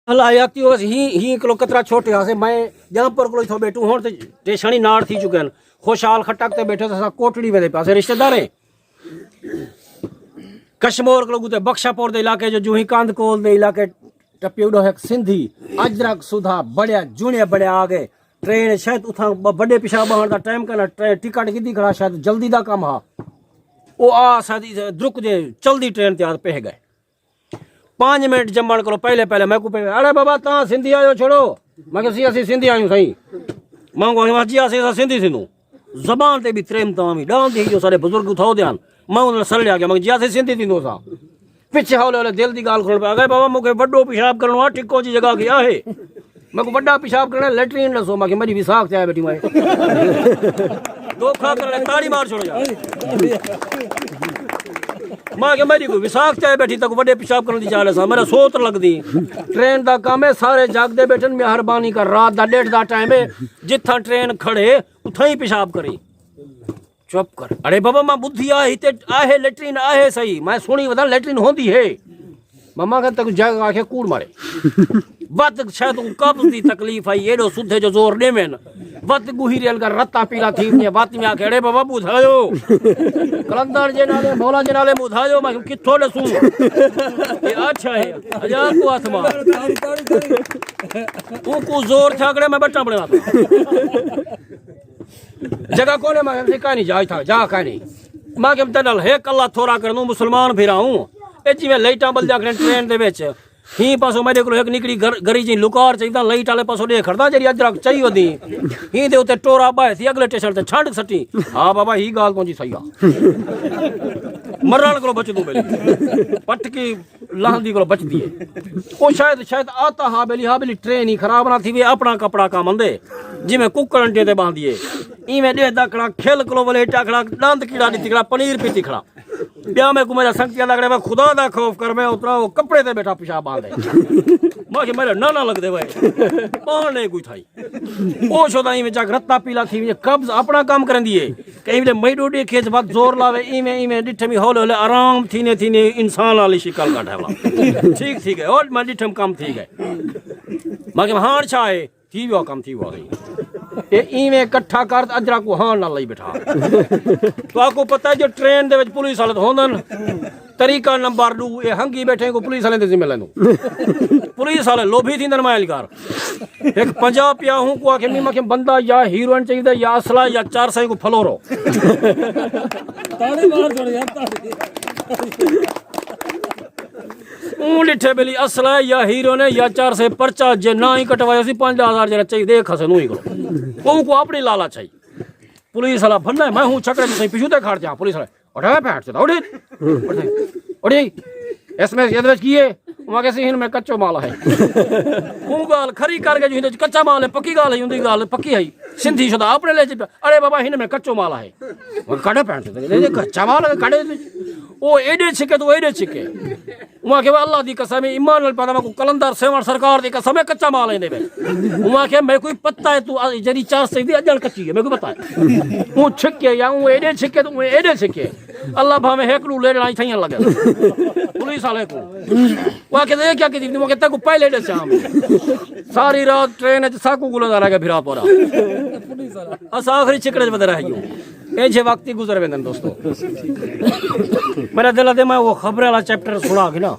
हलायाती हो ही किलो कतरा छोटे हासे मैं जमपुर को थो बैठू हुन ते शनी नाड़ थी चुके खुशहाल खटक ते बैठे तो कोटड़ी वे पासे रिश्तेदार कश्मीर को ते बख्शापुर दे इलाके जो जूही कांदकोल दे इलाके टपियोडो है सिंधी अजरक सुधा बढ़िया जुने बढ़िया आ गए ट्रेन शायद उथा बड़े पिछा बहन का टाइम करना ट्रेन टिकट की खड़ा शायद जल्दी का काम हा वो आ शायद द्रुक दे चलदी ट्रेन तैयार पे गए 5 मिनट जमण को पहले पहले मैं को अरे बाबा ता सिंधी आयो छोड़ो मैं सी असी सिंधी आयो सही मांगो जी असी सिंधी सिंधु जबान ते भी प्रेम तामी डांद ही जो सारे बुजुर्ग थो ध्यान मैं उन सड़ गया मैं जी असी सिंधी थींदो सा पिछे हौले दिल दी गाल खोल पे अगर बाबा मुके बड़ो पेशाब करणो आ टिको जी जगह की आहे मैं को बड़ा पेशाब करना लेटरिन दसो मैं मेरी विसाख चाहे बेटी मैं धोखा करने ताड़ी मार छोड़ जा मां के मेरी को विसाख चाहे बैठी तक बड़े पेशाब करने दी चाल सा मेरा सोत लगदी ट्रेन दा काम है सारे जागदे बैठन मेहरबानी कर रात दा 1:30 दा टाइम है जिथा ट्रेन खड़े उथा ही पेशाब करी चुप कर अरे बाबा मां बुद्धि आहे लेटरिन आहे सही मैं सुनी वदा लेटरिन होंदी है मम्मा का तक जग आके कूड़ मारे वत शायद कब्ज दी तकलीफ आई एडो सुधे जो जोर दे में वत गुही रेल का रत्ता पीला थी ने बात में आके अरे बाबा बुधायो कलंदर जे नाले मौला जे नाले बुधायो मैं किथो दसू ये अच्छा है हजार को हाथ मार को जोर छाकड़े मैं बट्टा बना जगह कोने मैं सिका नहीं जाई था जा का नहीं मां के तनल है कल्ला थोड़ा कर दूं मुसलमान फिराऊं ए जिवें लाइटा बल जा ट्रेन दे विच ही पासो मेरे को एक निकड़ी गरी जी लुकार चाहिदा लाइट वाले पासो दे खड़दा जरी अजरक चाहिए होदी ही दे उते टोरा बाय थी अगले स्टेशन ते छंड सटी हां बाबा ही गाल पहुंची सही आ मरण को बच दूं बेली पटकी लांदी को बचदी है ओ शायद आता बेली ट्रेन ही खराब ना थी वे अपना कपड़ा का मंदे जिवें कुकड़ अंडे ते बांधिए इवें दे दकड़ा खेल को वाले टाकड़ा दंद कीड़ा दी तिकड़ा पनीर पीती खड़ा ब्याह में को मेरा संगतिया लग रहा मैं खुदा दा खौफ कर मैं उतरा वो कपड़े ते बैठा पेशाब बांधे मां के मेरे नाना लग दे भाई कौन नहीं कोई थाई ओ छोदाई में जाग रत्ता पीला थी में कब्ज अपना काम करन दिए कहीं ले मई डोडी खेच बात जोर लावे इमे डिठमी हौले हौले आराम थीने इंसान वाली शिकल काढावा ठीक है और मैं डिठम काम ठीक है मां के हां छा है थी वो काम थी वो ए इवें इकट्ठा कर अजरा को हां ना लई बैठा तो आपको पता है जो ट्रेन दे विच पुलिस वाले होंदन तरीका नंबर 2 ए हंगी बैठे को पुलिस वाले दे जिम्मे लेनो पुलिस वाले लोभी थींदन माइलकार एक 50 पिया हूं को आके मी के बंदा या हीरोइन चाहिए या असला या 400 को फलोरो ताड़ी मार छोड़ यार लिठे बेली असला या हीरो ने या 4 से पर्चा जे ना ही कटवाया सी 5000 जरा चाहिए देख हसे नु ही को को अपनी लाला चाहिए पुलिस वाला भन्ना मैं हूं छकड़े से पिछू ते खाड़ जा पुलिस वाला उठा बैठ जा उड़ी इसमें ये दे की है वहां कैसे हिन में कच्चो माल है वो गाल खरी करके जो कच्चा माल है पक्की गाल है उंदी गाल पक्की है सिंधी शुदा अपने ले अरे बाबा हिन में कच्चो माल है वो काढ़े पैंट दे कच्चा माल है काढ़े ओ एडे छिके तो एडे छिके वहां के अल्लाह दी कसम ईमान नाल पता को कलंदर सेवन सरकार दी कसम कच्चा माल है देवे वहां के मैं कोई पता है तू जरी चास से दी अजल कच्ची है मैं को पता है वो छिके या वो एडे छिके तो एडे छिके अल्लाह भावे हेकड़ू लेना ही थैया लगे पुलिस वाले को वहां के दे क्या की दी के तक पहले दे शाम सारी रात ट्रेन च साकू गुलदा लगा फिरा पोरा पुलिस वाला अस आखिरी छिकड़े बदर रहियो ए जे वक्त ही गुजर वेंदन दोस्तों मेरा दिल दे मैं वो खबर वाला चैप्टर सुना कि ना